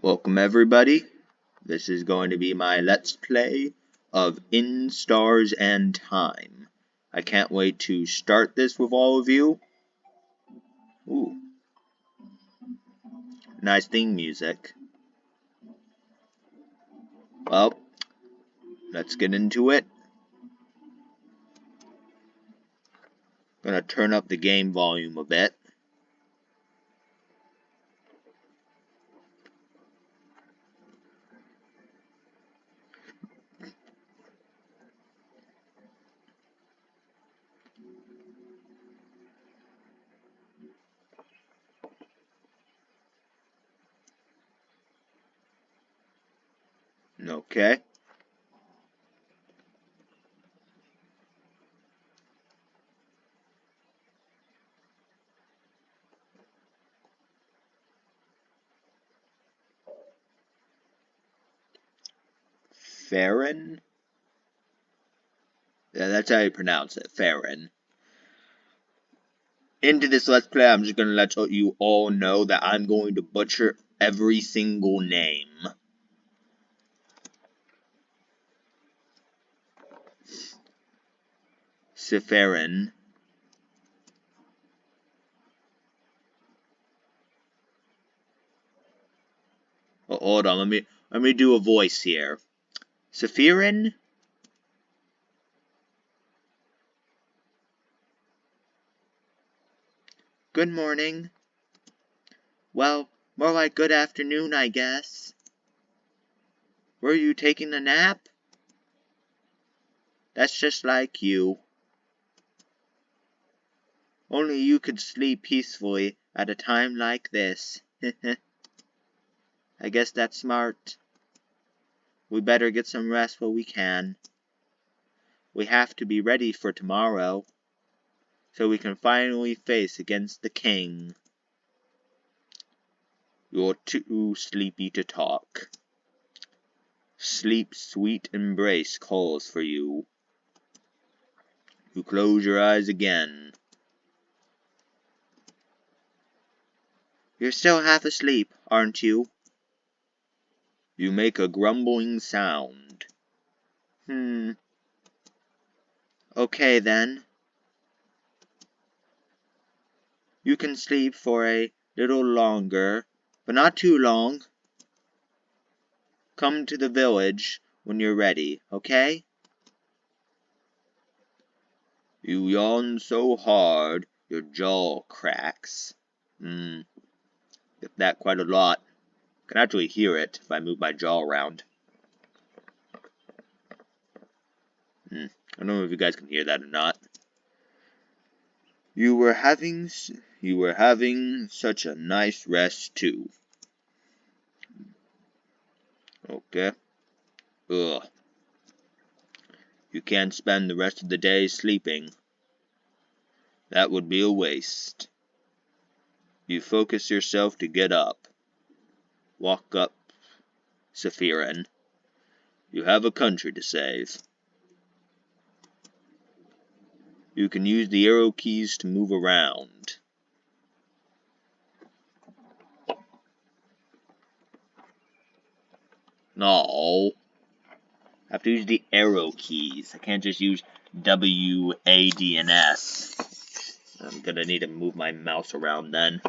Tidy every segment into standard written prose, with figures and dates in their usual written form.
Welcome everybody. This is going to be my Let's Play of In Stars and Time. I can't wait to start this with all of you. Ooh. Nice theme music. Well, let's get into it. Gonna turn up the game volume a bit. Okay. Farron? Yeah, that's how you pronounce it, Farron. Into this Let's Play, I'm just gonna let you all know that I'm going to butcher every single name. Farron. Oh, hold on, let me do a voice here. Saphirin? Good morning. Well, more like good afternoon, I guess. Were you taking a nap? That's just like you. Only you could sleep peacefully at a time like this. I guess that's smart. We better get some rest while we can. We have to be ready for tomorrow, so we can finally face against the king. You're too sleepy to talk. Sleep's sweet embrace calls for you. You close your eyes again. You're still half asleep, aren't you? You make a grumbling sound. Okay then. You can sleep for a little longer, but not too long. Come to the village when you're ready, okay? You yawn so hard, your jaw cracks. Get that quite a lot. I can actually hear it if I move my jaw around. I don't know if you guys can hear that or not. You were having such a nice rest too. Okay. Ugh. You can't spend the rest of the day sleeping. That would be a waste. You focus yourself to get up. Walk up, Saphirin. You have a country to save. You can use the arrow keys to move around. No. I have to use the arrow keys. I can't just use W, A, D, and S. I'm gonna need to move my mouse around then.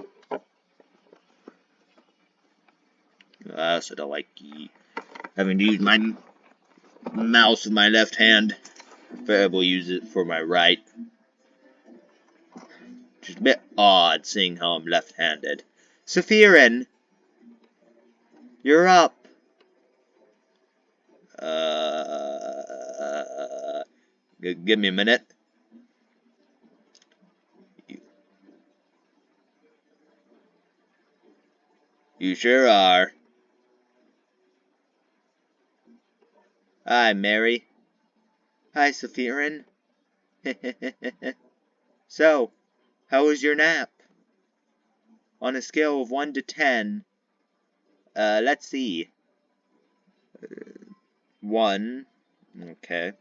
I also don't like having to use my mouse with my left hand. Preferably use it for my right. Just a bit odd seeing how I'm left-handed. Saphirin! You're up! Give me a minute. You sure are. Hi, Mary. Hi, Saphirin. So, how was your nap? On a scale of 1 to 10, let's see. 1. Okay.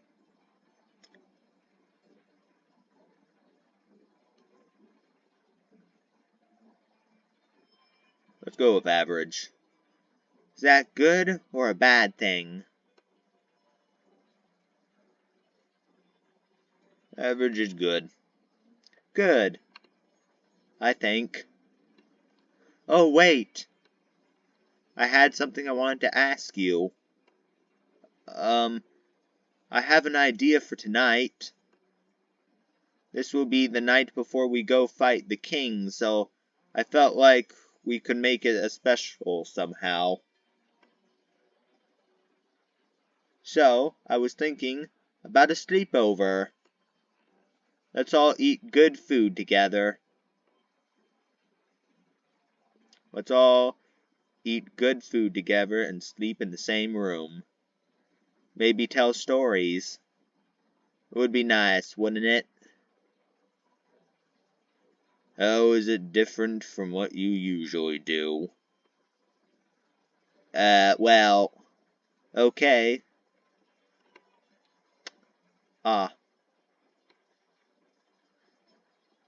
Let's go with average. Is that good or a bad thing? Average is good. Good, I think. Oh, wait! I had something I wanted to ask you. I have an idea for tonight. This will be the night before we go fight the king, so I felt like we could make it a special somehow. So, I was thinking about a sleepover. Let's all eat good food together. Let's all eat good food together and sleep in the same room. Maybe tell stories. It would be nice, wouldn't it? How is it different from what you usually do? Well, okay. Ah,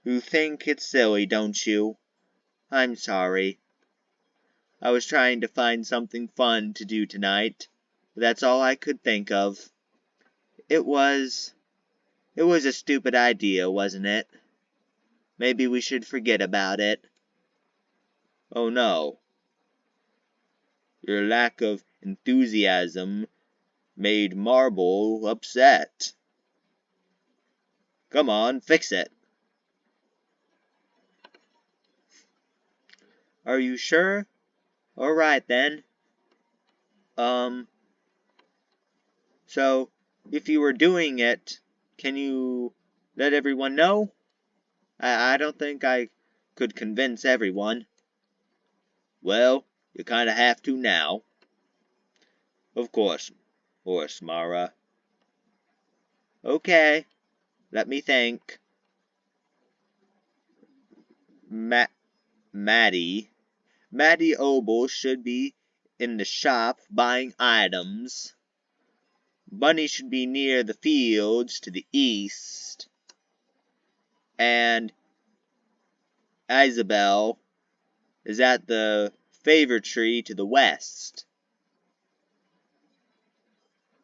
you think it's silly, don't you? I'm sorry. I was trying to find something fun to do tonight, but that's all I could think of. It was a stupid idea, wasn't it? Maybe we should forget about it. Oh no. Your lack of enthusiasm made Marble upset. Come on, fix it. Are you sure? Alright then. So, if you were doing it, can you let everyone know? I don't think I could convince everyone. Well, you kinda have to now. Of course, Mara. Okay, let me think. Maddie Obel should be in the shop buying items. Bunny should be near the fields to the east. And Isabel is at the favor tree to the west.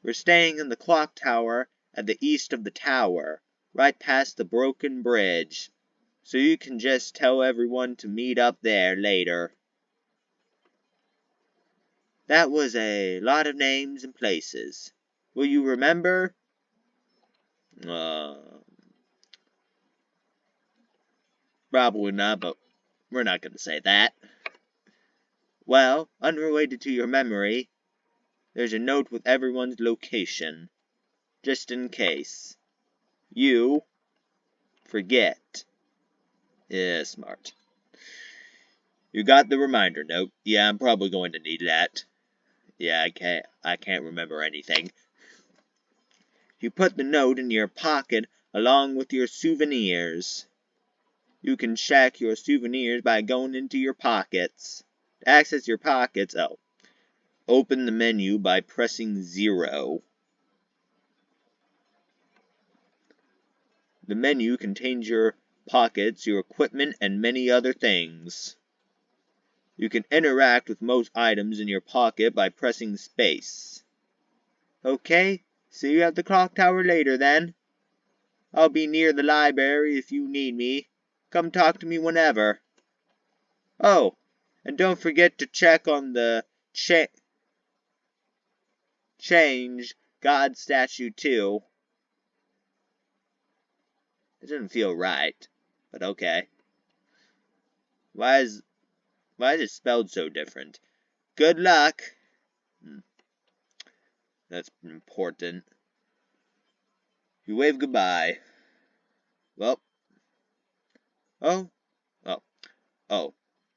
We're staying in the clock tower at the east of the tower, right past the broken bridge. So you can just tell everyone to meet up there later. That was a lot of names and places. Will you remember? Probably not, but we're not going to say that. Well, unrelated to your memory, there's a note with everyone's location, just in case you forget. Yeah, smart. You got the reminder note. Yeah, I'm probably going to need that. Yeah, I can't remember anything. You put the note in your pocket along with your souvenirs. You can check your souvenirs by going into your pockets. To access your pockets, open the menu by pressing 0. The menu contains your pockets, your equipment, and many other things. You can interact with most items in your pocket by pressing space. Okay, see you at the clock tower later then. I'll be near the library if you need me. Come talk to me whenever. Oh, and don't forget to check on the change God statue too. It doesn't feel right, but okay. Why is it spelled so different? Good luck. That's important. You wave goodbye. Well.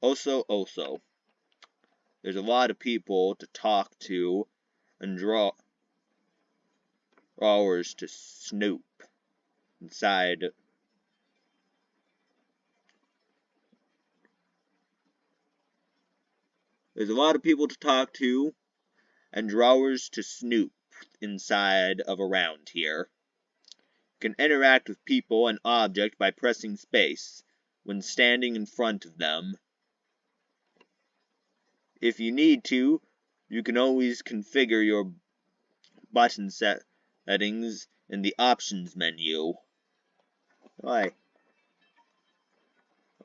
Also. There's a lot of people to talk to and drawers to snoop inside. There's a lot of people to talk to and drawers to snoop inside of around here. You can interact with people and objects by pressing space when standing in front of them. If you need to, You can always configure your button settings in the options menu. Why?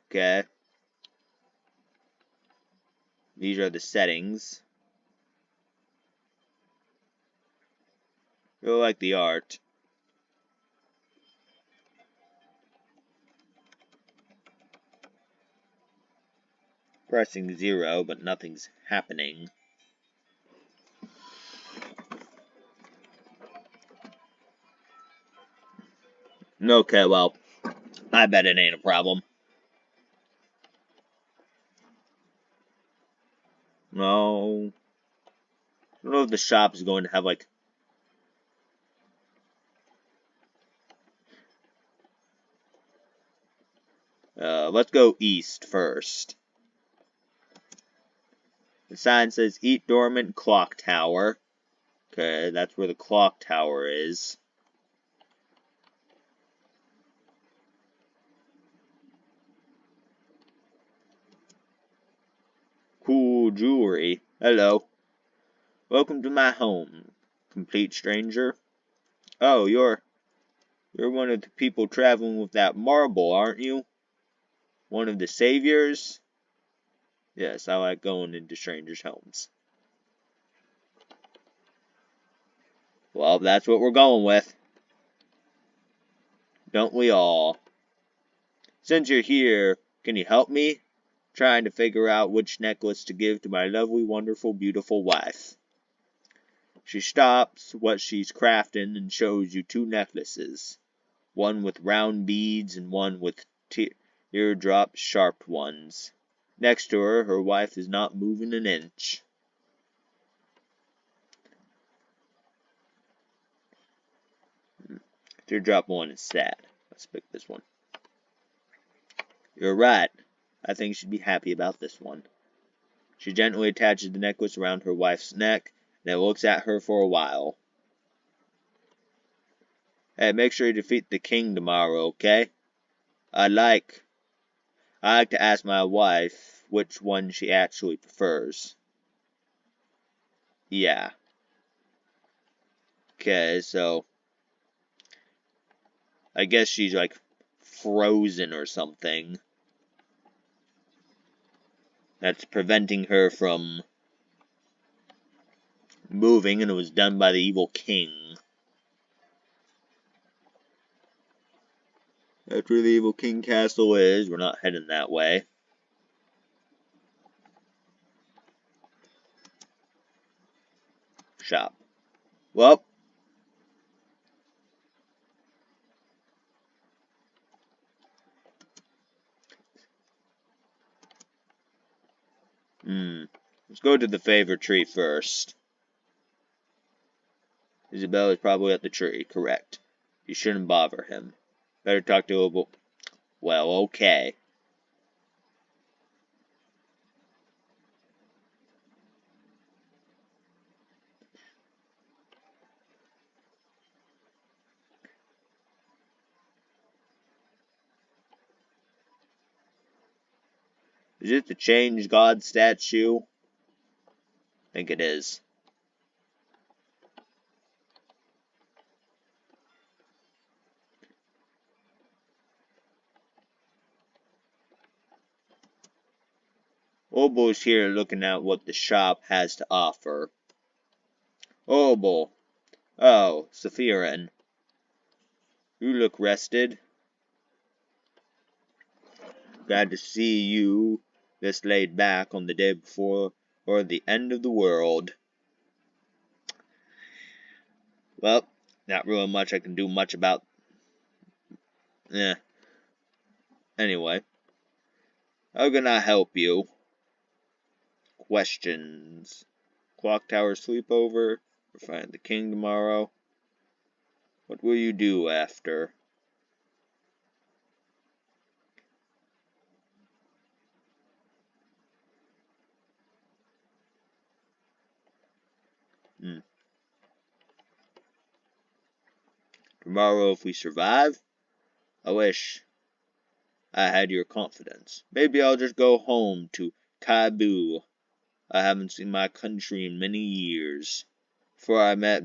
Okay. These are the settings. Really like the art. Pressing 0, but nothing's happening. Okay, well, I bet it ain't a problem. No. I don't know if the shop is going to have, like... let's go east first. The sign says, Eat Dormant Clock Tower. Okay, that's where the clock tower is. Cool jewelry. Hello. Welcome to my home, complete stranger. Oh, you're one of the people traveling with that marble, aren't you? One of the saviors? Yes, I like going into strangers' homes. Well, that's what we're going with. Don't we all? Since you're here, can you help me? Trying to figure out which necklace to give to my lovely, wonderful, beautiful wife. She stops what she's crafting and shows you 2 necklaces. One with round beads and one with teardrop sharp ones. Next to her, her wife is not moving an inch. Teardrop one is sad. Let's pick this one. You're right. I think she'd be happy about this one. She gently attaches the necklace around her wife's neck, and then looks at her for a while. Hey, make sure you defeat the king tomorrow, okay? I like to ask my wife which one she actually prefers. Yeah. Okay, so I guess she's like frozen or something. That's preventing her from moving, and it was done by the evil king. That's where the evil king castle is. We're not heading that way. Shop. Well. Let's go to the favorite tree first. Isabel is probably at the tree, correct. You shouldn't bother him. Better talk to a... Well, okay. Is it the Change God statue? I think it is. Obo's here looking at what the shop has to offer. Obo. Oh, Saphirin. You look rested. Glad to see you this laid back on the day before or the end of the world. Well, not really much I can do much about. Anyway, how can I help you? Questions. Clock Tower sleepover? Or find the king tomorrow? What will you do after? Tomorrow, if we survive? I wish I had your confidence. Maybe I'll just go home to Kaibu. I haven't seen my country in many years. Before I met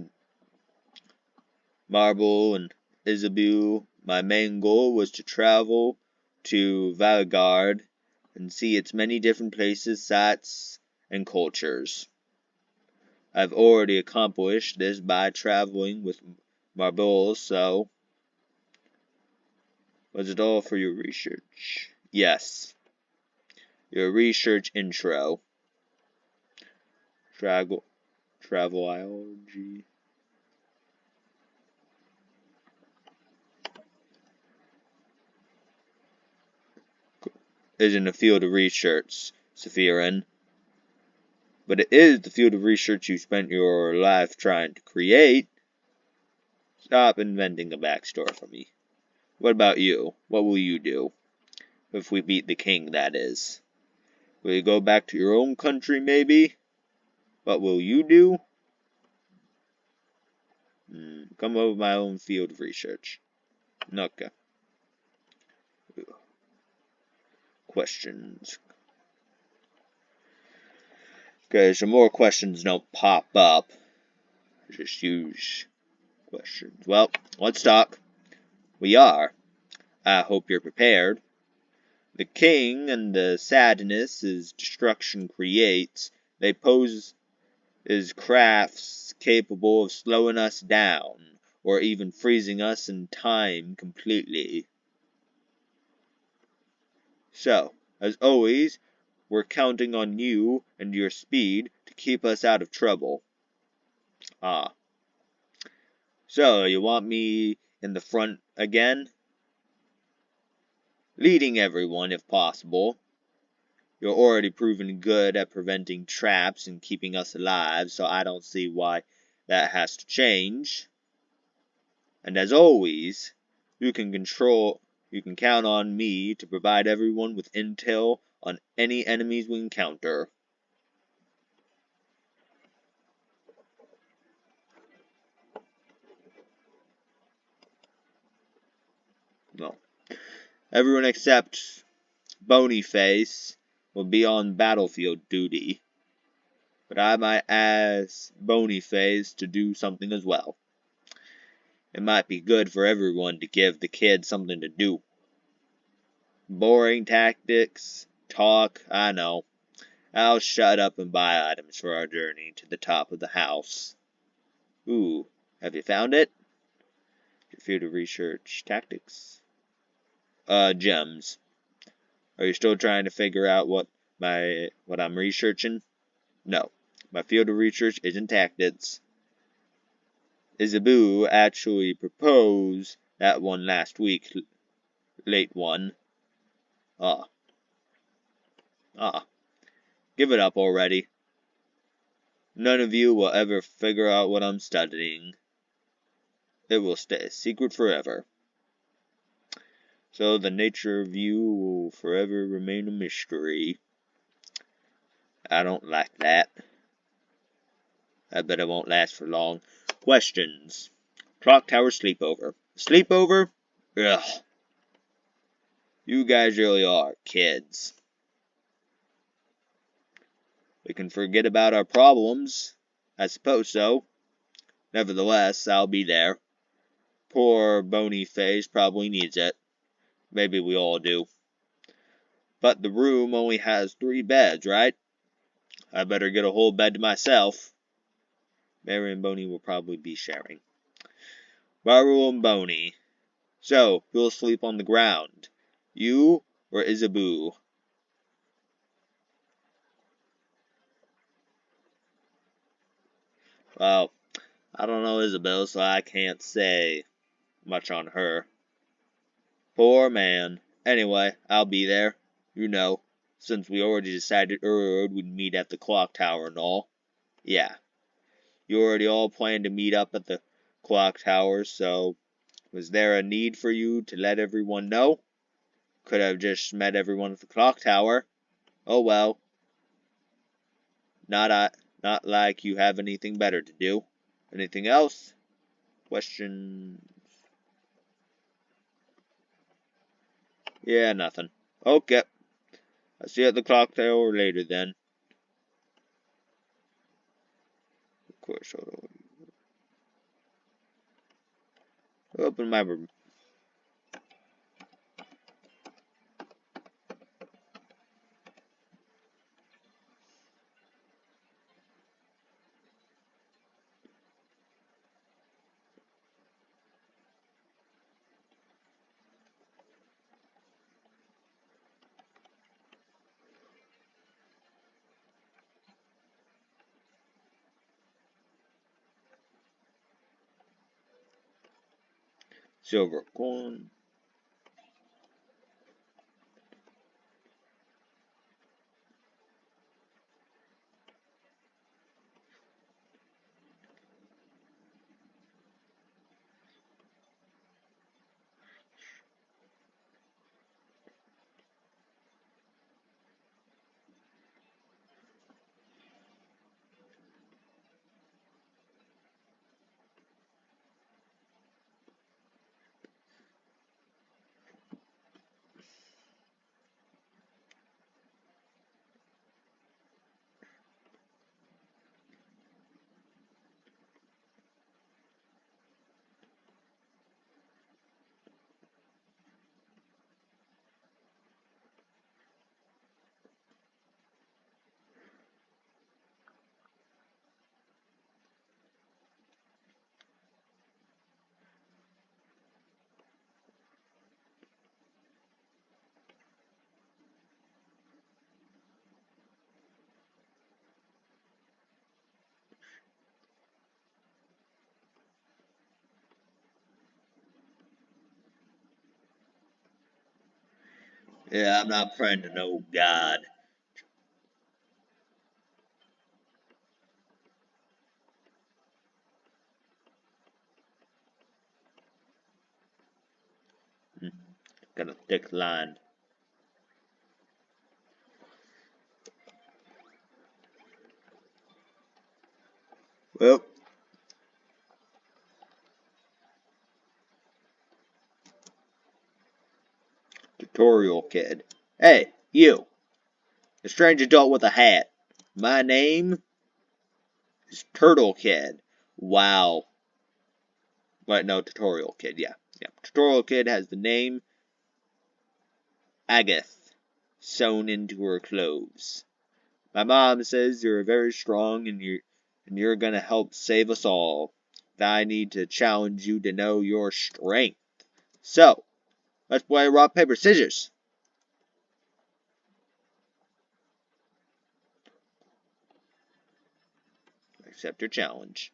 Marble and Isabel, my main goal was to travel to Valgard and see its many different places, sites, and cultures. I've already accomplished this by traveling with Marble, so was it all for your research? Yes. Your research intro. Travelology. Isn't a field of research, Sephirin. But it is the field of research you spent your life trying to create. Stop inventing a backstory for me. What about you? What will you do? If we beat the king, that is. Will you go back to your own country, maybe? What will you do? Come up with my own field of research. Okay. Questions. Okay, so more questions don't pop up. Just use questions. Well, let's talk. We are. I hope you're prepared. The king and the sadness his destruction creates, they pose as crafts capable of slowing us down, or even freezing us in time completely. So, as always, we're counting on you and your speed to keep us out of trouble. Ah. So, you want me in the front again? Leading everyone, if possible. You're already proven good at preventing traps and keeping us alive, so I don't see why that has to change. And as always, you can count on me to provide everyone with intel on any enemies we encounter. No. Everyone except Bonyface will be on battlefield duty. But I might ask Bonyface to do something as well. It might be good for everyone to give the kid something to do. Boring tactics, talk, I know. I'll shut up and buy items for our journey to the top of the house. Ooh, have you found it? Your field of research tactics? Gems. Are you still trying to figure out what I'm researching? No, my field of research isn't tactics. Isabel actually proposed that one last week, late one. Ah. Give it up already. None of you will ever figure out what I'm studying. It will stay a secret forever. So the nature of you will forever remain a mystery. I don't like that. I bet it won't last for long. Questions. Clock Tower sleepover. Sleepover? Ugh. You guys really are kids. We can forget about our problems. I suppose so. Nevertheless, I'll be there. Poor bony face probably needs it. Maybe we all do. But the room only has 3 beds, right? I better get a whole bed to myself. Mary and Boney will probably be sharing. Baru and Boney. So, who'll sleep on the ground? You or Isabel? Well, I don't know Isabel, so I can't say much on her. Poor man. Anyway, I'll be there. You know, since we already decided earlier we'd meet at the clock tower and all. Yeah. You already all planned to meet up at the clock tower, so was there a need for you to let everyone know? Could have just met everyone at the clock tower. Oh well. Not like you have anything better to do. Anything else? Questions? Yeah, nothing. Okay. I'll see you at the clock tower later then. course, hold on. Open my room. Silver coin. Yeah, I'm not praying to no God. Got a thick line. Well, tutorial kid. Hey, you. A strange adult with a hat. My name is Turtle Kid. Wow. Wait, no, tutorial kid. Yeah. Tutorial kid has the name Agath sewn into her clothes. My mom says you're very strong and you're gonna help save us all. I need to challenge you to know your strength. So, let's play rock, paper, scissors. Accept your challenge.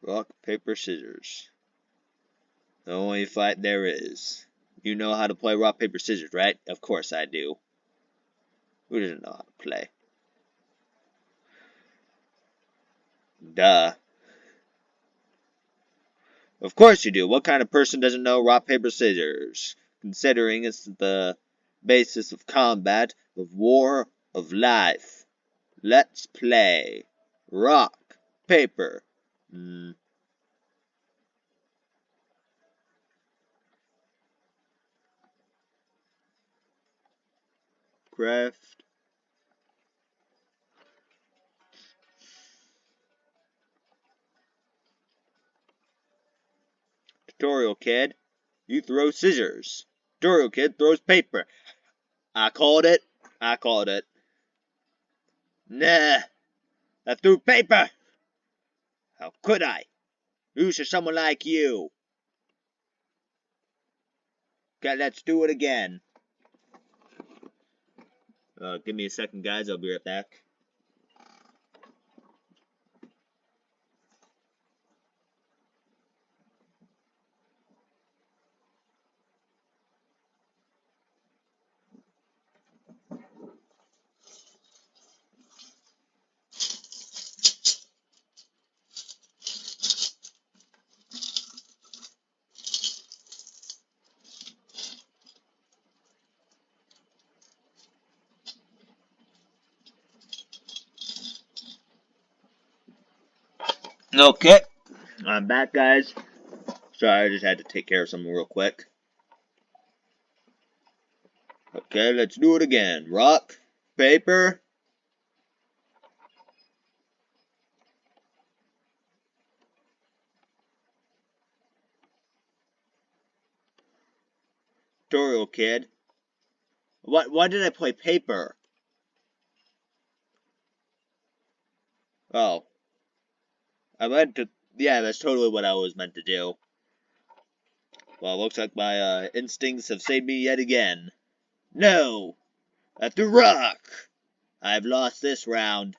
Rock, paper, scissors. The only fight there is. You know how to play rock, paper, scissors, right? Of course I do. Who doesn't know how to play? Duh. Of course you do. What kind of person doesn't know rock, paper, scissors? Considering it's the basis of combat, of war, of life. Let's play. Rock, paper. Craft. Tutorial kid. You throw scissors. Tutorial kid throws paper. I called it. I called it. Nah. I threw paper. How could I? Who's for someone like you? Okay, let's do it again. Give me a second, guys. I'll be right back. Okay, I'm back, guys. Sorry, I just had to take care of something real quick. Okay, let's do it again. Rock, paper. Tutorial kid. Why did I play paper? Oh. I meant to... Yeah, that's totally what I was meant to do. Well, looks like my instincts have saved me yet again. No! That's the rock! I've lost this round.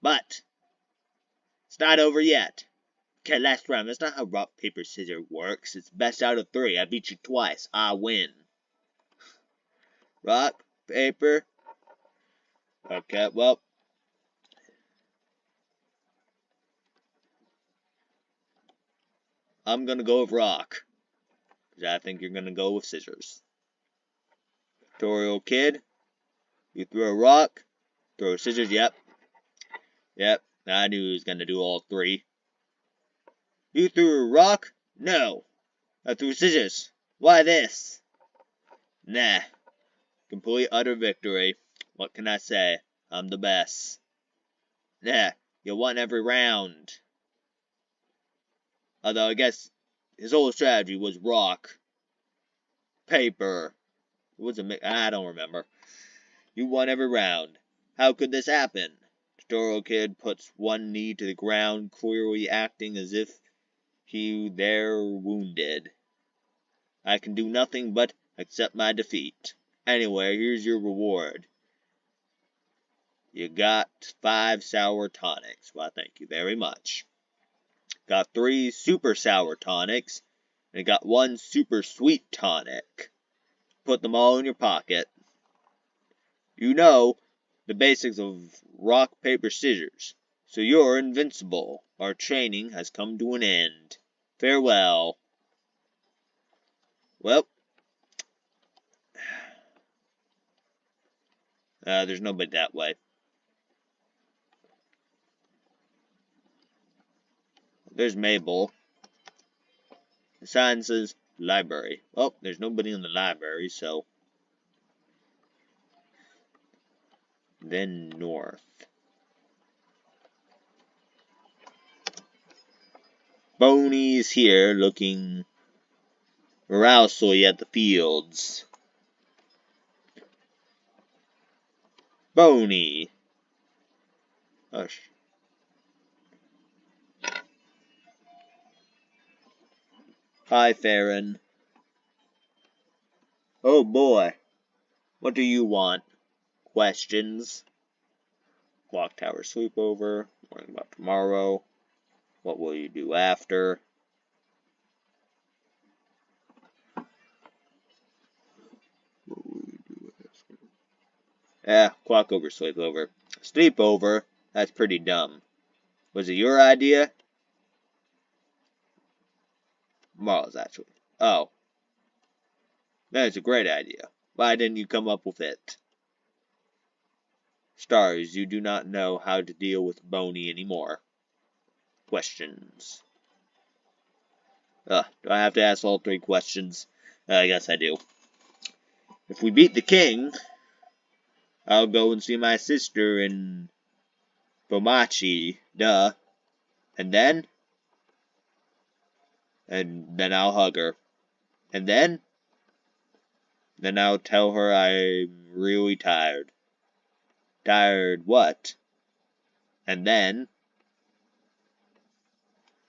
But it's not over yet. Okay, last round. That's not how rock, paper, scissors works. It's best out of 3. I beat you twice. I win. Rock, paper. Okay, well. I'm gonna go with rock. Because I think you're gonna go with scissors. Tutorial kid. You throw a rock. Throw scissors. Yep. Yep. I knew he was gonna do all 3. You threw a rock? No. I threw scissors. Why this? Nah. Complete utter victory. What can I say? I'm the best. Nah. You won every round. Although I guess his whole strategy was rock, paper. It was I don't remember. You won every round. How could this happen? Tutorial kid puts one knee to the ground, clearly acting as if he there wounded. I can do nothing but accept my defeat. Anyway, here's your reward. You got 5 sour tonics. Well, thank you very much. Got 3 super sour tonics, and got 1 super sweet tonic. Put them all in your pocket. You know the basics of rock, paper, scissors, so you're invincible. Our training has come to an end. Farewell. Well, there's nobody that way. There's Mabel. The sign says library. Well, there's nobody in the library, so... Then north. Boney's here looking morosely at the fields. Boney. Hush. Hi, Farron. Oh boy. What do you want? Questions? Clock tower sleepover. Worrying about tomorrow. What will you do after? What will you do after? Clock over, sleepover. Sleepover? That's pretty dumb. Was it your idea? Tomorrow's actually. Oh. That's a great idea. Why didn't you come up with it? Stars, you do not know how to deal with Boney anymore. Questions. Do I have to ask all 3 questions? I guess I do. If we beat the king, I'll go and see my sister in Bomachi. Duh. And then? And then I'll hug her. And then? Then I'll tell her I'm really tired. Tired what? And then?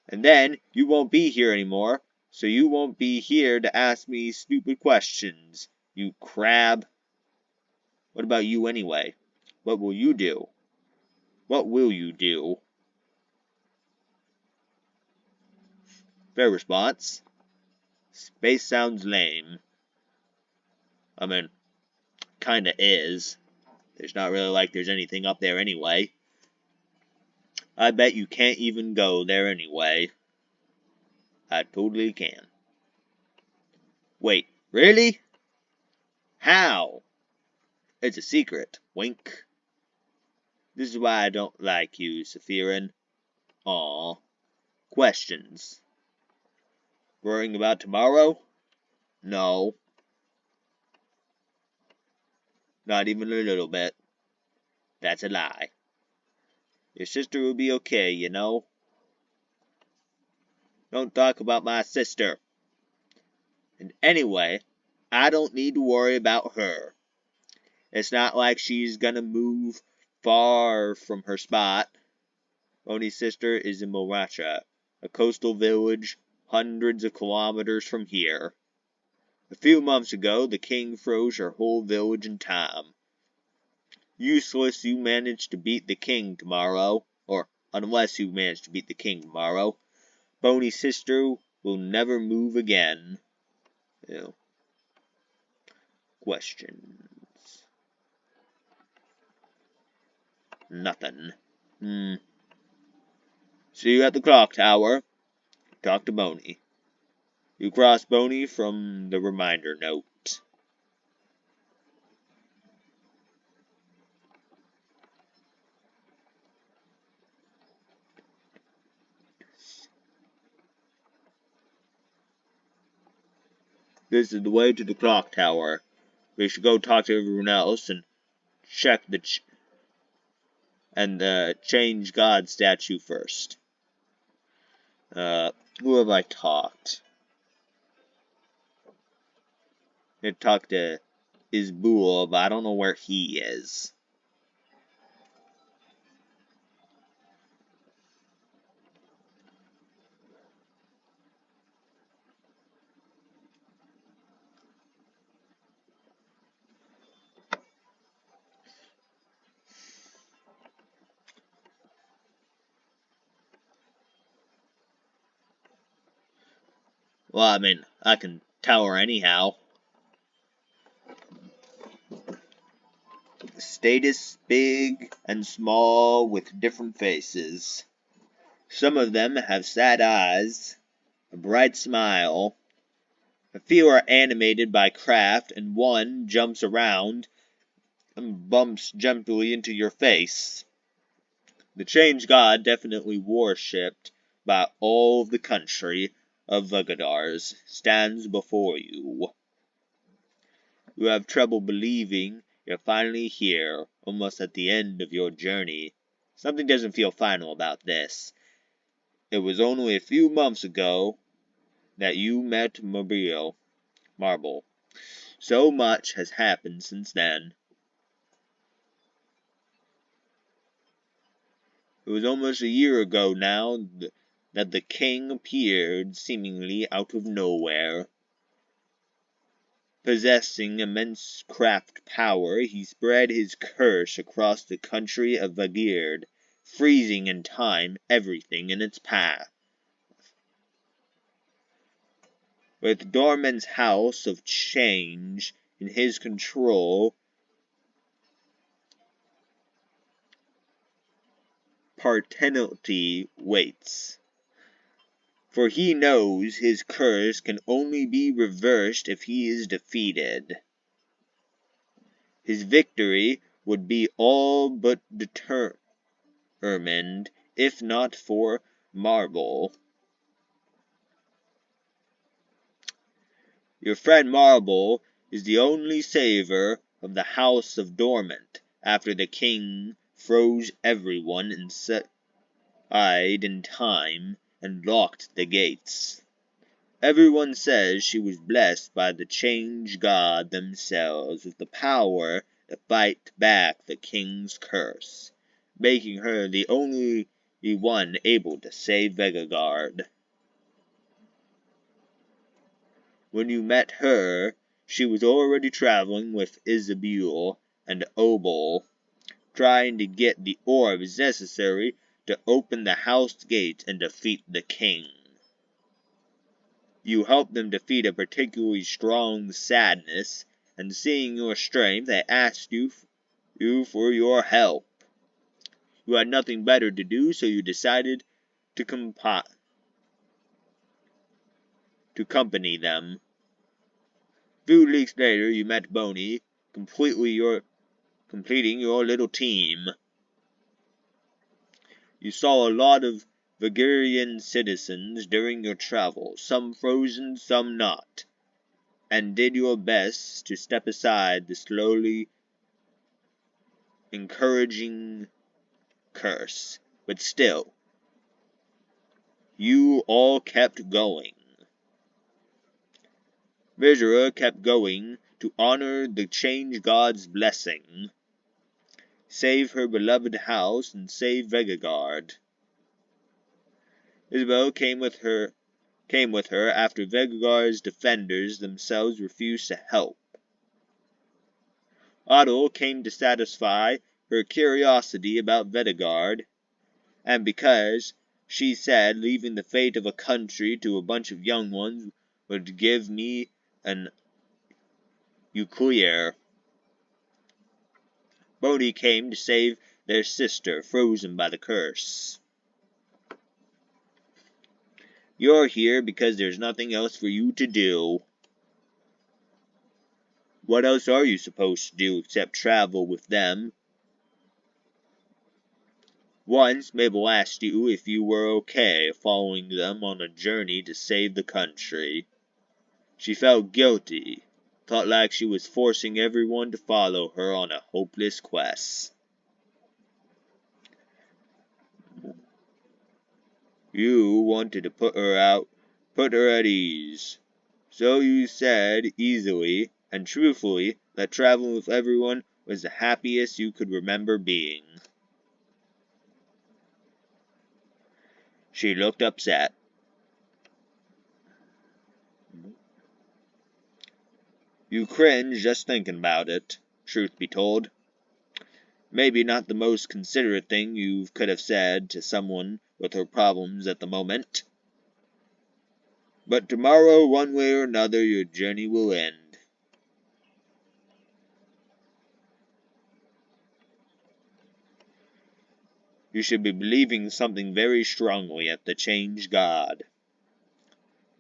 And then you won't be here anymore, so you won't be here to ask me stupid questions, you crab. What about you anyway? What will you do? What will you do? Fair response. Space sounds lame. I mean, kinda is. There's not really like there's anything up there anyway. I bet you can't even go there anyway. I totally can. Wait, really? How? It's a secret. Wink. This is why I don't like you, Sephirin. Aw. Questions. Worrying about tomorrow? No. Not even a little bit. That's a lie. Your sister will be okay, you know. Don't talk about my sister. And anyway, I don't need to worry about her. It's not like she's gonna move far from her spot. Boney's sister is in Moracha, a coastal village hundreds of kilometers from here. A few months ago, the king froze her whole village in time. Useless you managed to beat the king tomorrow, or unless you manage to beat the king tomorrow, Boney's sister will never move again. Ew. Questions? Nothing. See you at the clock tower. Talk to Boney. You cross Boney from the reminder note. This is the way to the clock tower. We should go talk to everyone else and check the change God statue first. Who have I talked? I talked to Isbul, but I don't know where he is. Well, I mean, I can tell her anyhow. Status big and small with different faces. Some of them have sad eyes, a bright smile. A few are animated by craft, and one jumps around and bumps gently into your face. The Change God definitely worshipped by all the country of Vagadars stands before you. You have trouble believing you're finally here, almost at the end of your journey. Something doesn't feel final about this. It was only a few months ago that you met Marble. So much has happened since then. It was almost a year ago now that the king appeared seemingly out of nowhere. Possessing immense craft power, he spread his curse across the country of Vagird, freezing in time everything in its path. With Dorman's house of change in his control, Partenalty waits. For he knows his curse can only be reversed if he is defeated. His victory would be all but determined, if not for Marble. Your friend Marble is the only saver of the House of Dormant, after the king froze everyone inside in time and locked the gates. Everyone says she was blessed by the Change God themselves with the power to fight back the king's curse, making her the only one able to save Vegagard. When you met her, she was already traveling with Isabel and Obel, trying to get the orbs necessary to open the house gates and defeat the king. You helped them defeat a particularly strong sadness, and seeing your strength, they asked you for your help. You had nothing better to do, so you decided to accompany them. A few weeks later, you met Boney, completing your little team. You saw a lot of Vagirian citizens during your travels, some frozen, some not, and did your best to step aside the slowly encouraging curse. But still, you all kept going. Vizera kept going to honor the Change God's blessing, save her beloved house, and save Vegagard. Isabel came with her after Vegagard's defenders themselves refused to help. Otto came to satisfy her curiosity about Vegagard, and because she said leaving the fate of a country to a bunch of young ones would give me an ukulele. Bodhi came to save their sister, frozen by the curse. You're here because there's nothing else for you to do. What else are you supposed to do except travel with them? Once, Mabel asked you if you were okay following them on a journey to save the country. She felt guilty, felt like she was forcing everyone to follow her on a hopeless quest. You wanted to put her at ease. So you said easily and truthfully that traveling with everyone was the happiest you could remember being. She looked upset. You cringe just thinking about it, truth be told. Maybe not the most considerate thing you could have said to someone with her problems at the moment. But tomorrow, one way or another, your journey will end. You should be believing something very strongly at the Change God.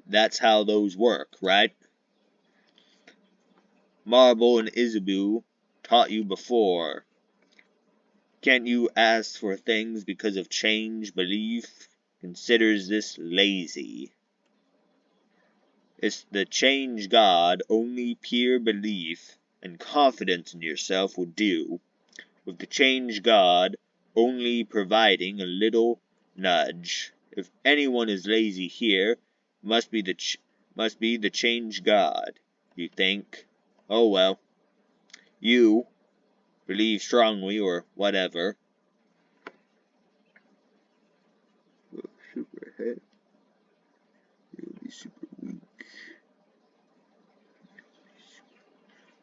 That's how those work, right? Marble and Isabu taught you before. Can't you ask for things because of change belief? Considers this lazy. It's the Change God only pure belief and confidence in yourself will do, with the Change God only providing a little nudge. If anyone is lazy here, must be the Change God, you think. Oh well. You believe strongly or whatever. Super head. You'll be super weak.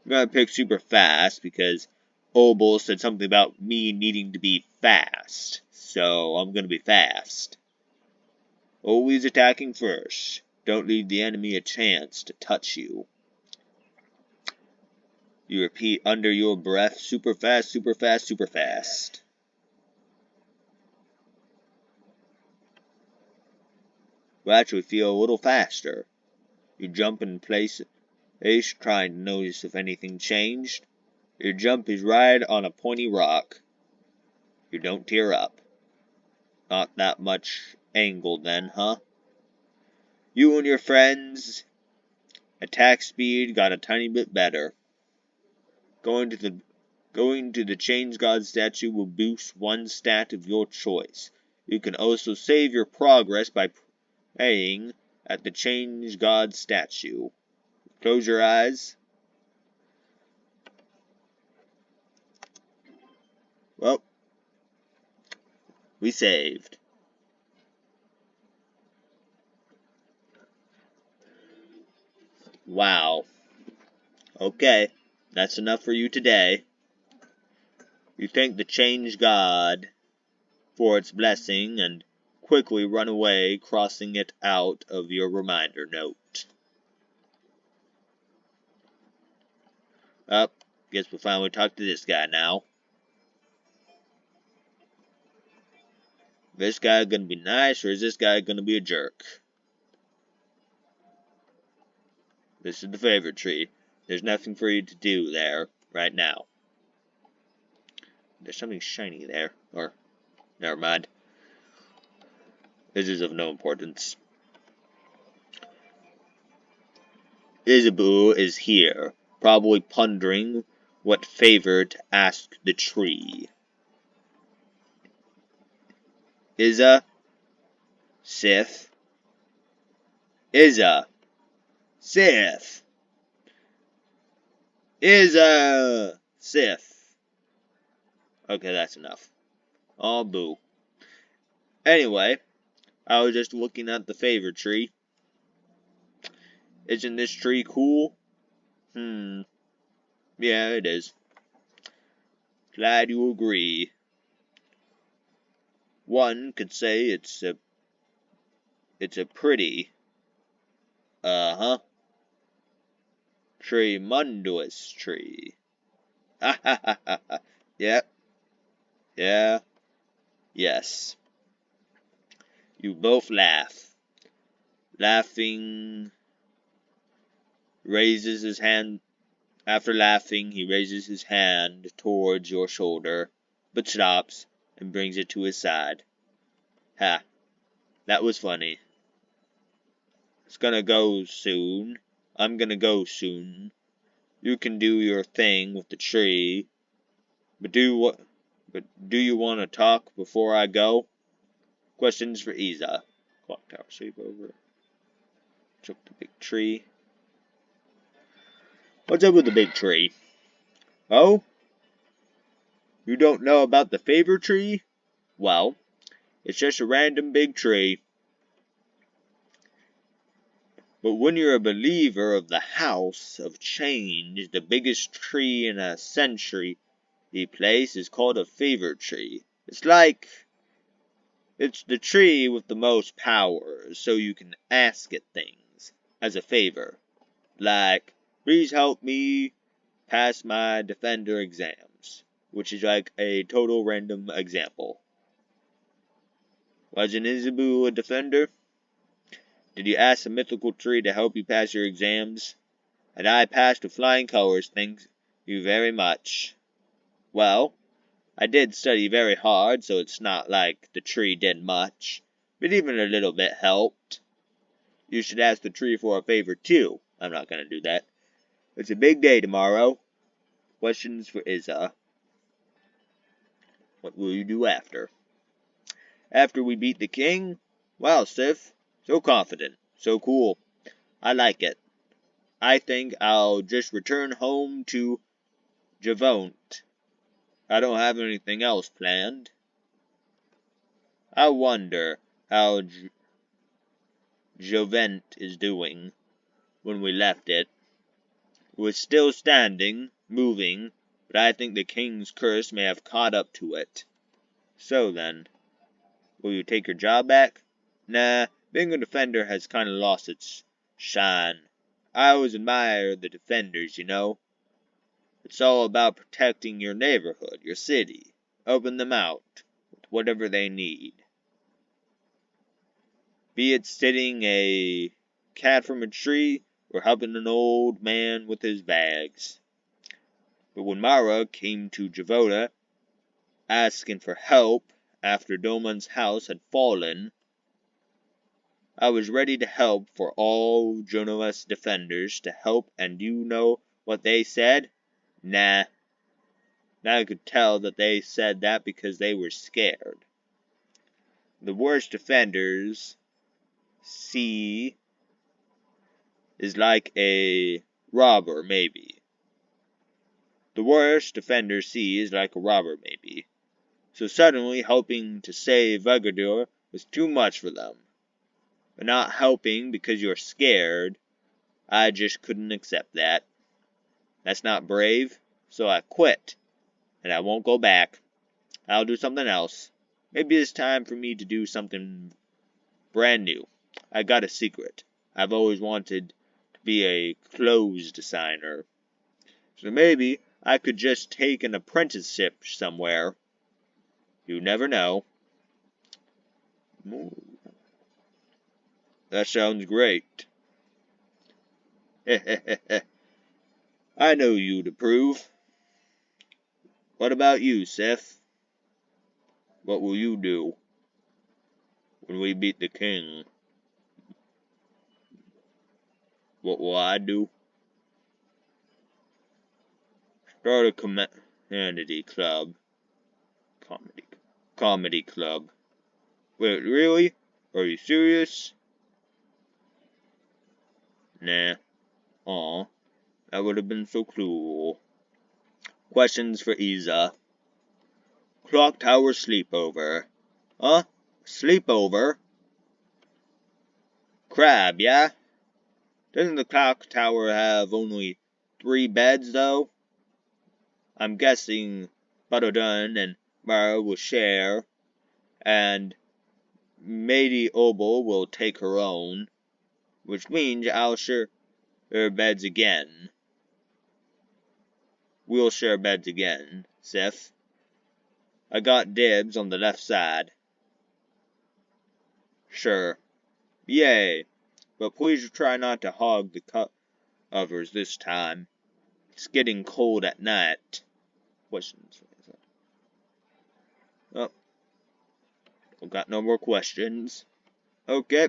I'm gonna pick super fast because Obel said something about me needing to be fast. So I'm gonna be fast. Always attacking first. Don't leave the enemy a chance to touch you. You repeat under your breath, super fast, super fast, super fast. You actually feel a little faster. You jump in place, trying to notice if anything changed. Your jump is right on a pointy rock. You don't tear up. Not that much angle then, huh? You and your friends' attack speed got a tiny bit better. Going to the Change God statue will boost one stat of your choice. You can also save your progress by praying at the Change God statue. Close your eyes. Well, we saved. Wow. Okay, that's enough for you today. You thank the Change God for its blessing and quickly run away, crossing it out of your reminder note. Guess we'll finally talk to this guy now. This guy gonna be nice, or is this guy gonna be a jerk? This is the favorite tree. There's nothing for you to do there, right now. There's something shiny there. Or, never mind. This is of no importance. Isabu is here, probably pondering What favor to ask the tree? Isa, Sith, Isa, Sith, Isa, Sith. Okay, that's enough. Oh, boo. Anyway, I was just looking at the favor tree. Isn't this tree cool? Yeah, it is. Glad you agree. One could say it's a pretty, tremendous tree. Ha ha ha ha ha. Yep. Yeah. Yes. You both laugh. Laughing raises his hand. After laughing, he raises his hand towards your shoulder, but stops and brings it to his side. Ha. That was funny. It's gonna go soon. I'm gonna go soon. You can do your thing with the tree. But do you want to talk before I go? Questions for Isa. Clock tower sweep over. Took the big tree. What's up with the big tree? Oh? You don't know about the favor tree? Well, it's just a random big tree. But when you're a believer of the house of change, the biggest tree in a century place is called a favor tree. It's the tree with the most power, so you can ask it things as a favor. Like, please help me pass my defender exams, which is like a total random example. Wasn't Isabu a defender? Did you ask a mythical tree to help you pass your exams? And I passed with flying colors, thank you very much. Well, I did study very hard, so it's not like the tree did much, but even a little bit helped. You should ask the tree for a favor too. I'm not gonna do that. It's a big day tomorrow. Questions for Isa. What will you do after? After we beat the king? Wow, Sif. So confident. So cool. I like it. I think I'll just return home to Javont. I don't have anything else planned. I wonder how Jovent is doing. When we left it, it was still standing, moving, but I think the king's curse may have caught up to it. So then, will you take your job back? Nah, being a defender has kind of lost its shine. I always admire the defenders, you know. It's all about protecting your neighborhood, your city, helping them out with whatever they need. Be it sitting a cat from a tree or helping an old man with his bags. But when Mara came to Javota, asking for help after Doman's house had fallen, I was ready to help for all Jonova's defenders to help, and you know what they said? Nah. Now I could tell that they said that because they were scared. The worst defenders see is like a robber, maybe. The worst defender C is like a robber, maybe. So suddenly helping to save Vegadur was too much for them. But not helping because you're scared, I just couldn't accept that. That's not brave, so I quit. And I won't go back. I'll do something else. Maybe it's time for me to do something brand new. I got a secret. I've always wanted to be a clothes designer. So maybe I could just take an apprenticeship somewhere. You never know. That sounds great. I know you'd approve. What about you, Seth? What will you do when we beat the king? What will I do? Start a comedy club. Comedy club. Wait, really? Are you serious? Nah. Aw. That would have been so cruel. Questions for Isa. Clock Tower sleepover. Huh? Sleepover? Crab, yeah? Doesn't the clock tower have only 3 beds, though? I'm guessing Butterdun and Mara will share, and Lady Obel will take her own, which means I'll share beds again. We'll share beds again, Sif. I got dibs on the left side. Sure. Yay. But please try not to hog the covers this time. It's getting cold at night. Questions? Oh. I've got no more questions. Okay.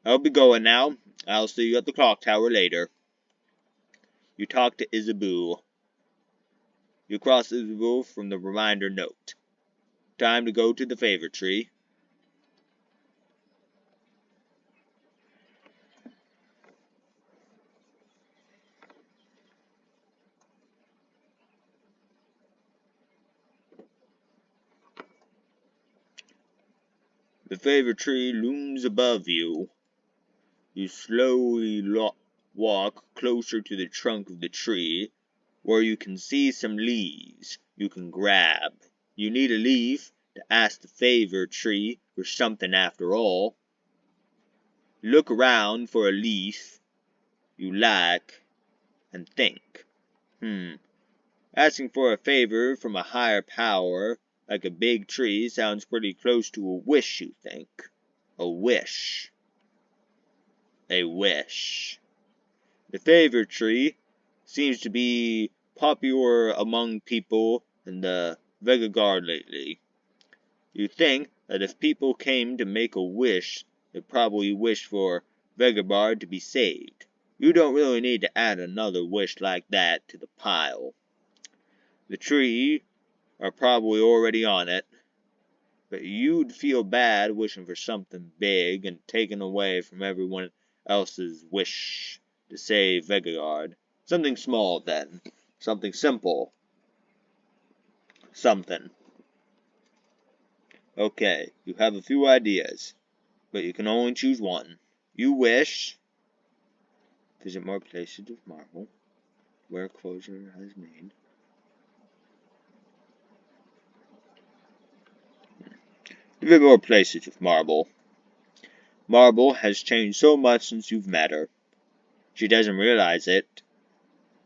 I'll be going now. I'll see you at the clock tower later. You talk to Isabel. You cross Isabel from the reminder note. Time to go to the favor tree. The favor tree looms above you. You slowly walk closer to the trunk of the tree, where you can see some leaves you can grab. You need a leaf to ask the favor tree for something after all. Look around for a leaf you like and think. Asking for a favor from a higher power, like a big tree, sounds pretty close to a wish, you think. A wish. A wish. The favor tree seems to be popular among people in the Vegagard lately. You think that if people came to make a wish, they'd probably wish for Vegabard to be saved. You don't really need to add another wish like that to the pile. The tree are probably already on it, but you'd feel bad wishing for something big and taking away from everyone else's wish to save Vegagard. Something small, then. Something simple. Something. Okay, you have a few ideas, but you can only choose one. You wish. Visit more places of marble, where closure has made. Visit more places of marble. Marble has changed so much since you've met her. She doesn't realize it,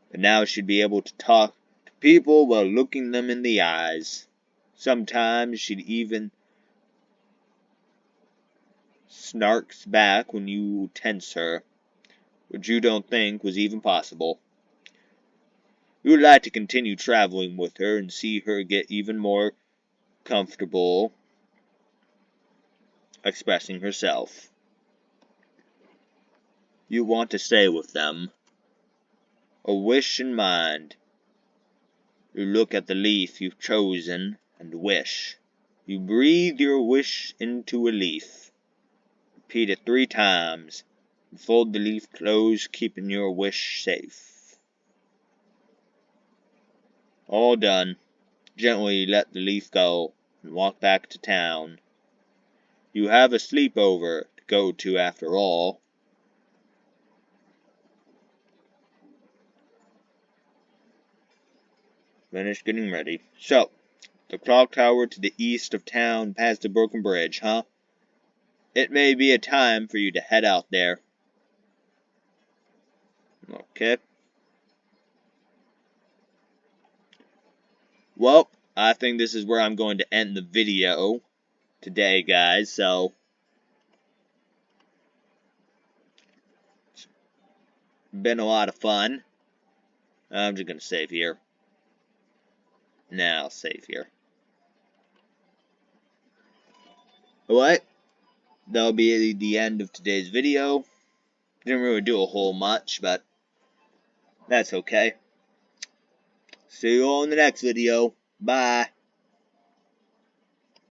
but now she'd be able to talk to people while looking them in the eyes. Sometimes she'd even snarks back when you tense her, which you don't think was even possible. You would like to continue traveling with her and see her get even more comfortable expressing herself. You want to stay with them. A wish in mind. You look at the leaf you've chosen and wish. You breathe your wish into a leaf. Repeat it 3 times. And fold the leaf close, keeping your wish safe. All done. Gently let the leaf go and walk back to town. You have a sleepover to go to after all. Finished getting ready. So, the clock tower to the east of town past the broken bridge, huh? It may be a time for you to head out there. Okay. Well, I think this is where I'm going to end the video today, guys, so it's been a lot of fun. I'm just going to save here. Now, I'll save here. Alright, that'll be the end of today's video. Didn't really do a whole much, but that's okay. See you all in the next video. Bye.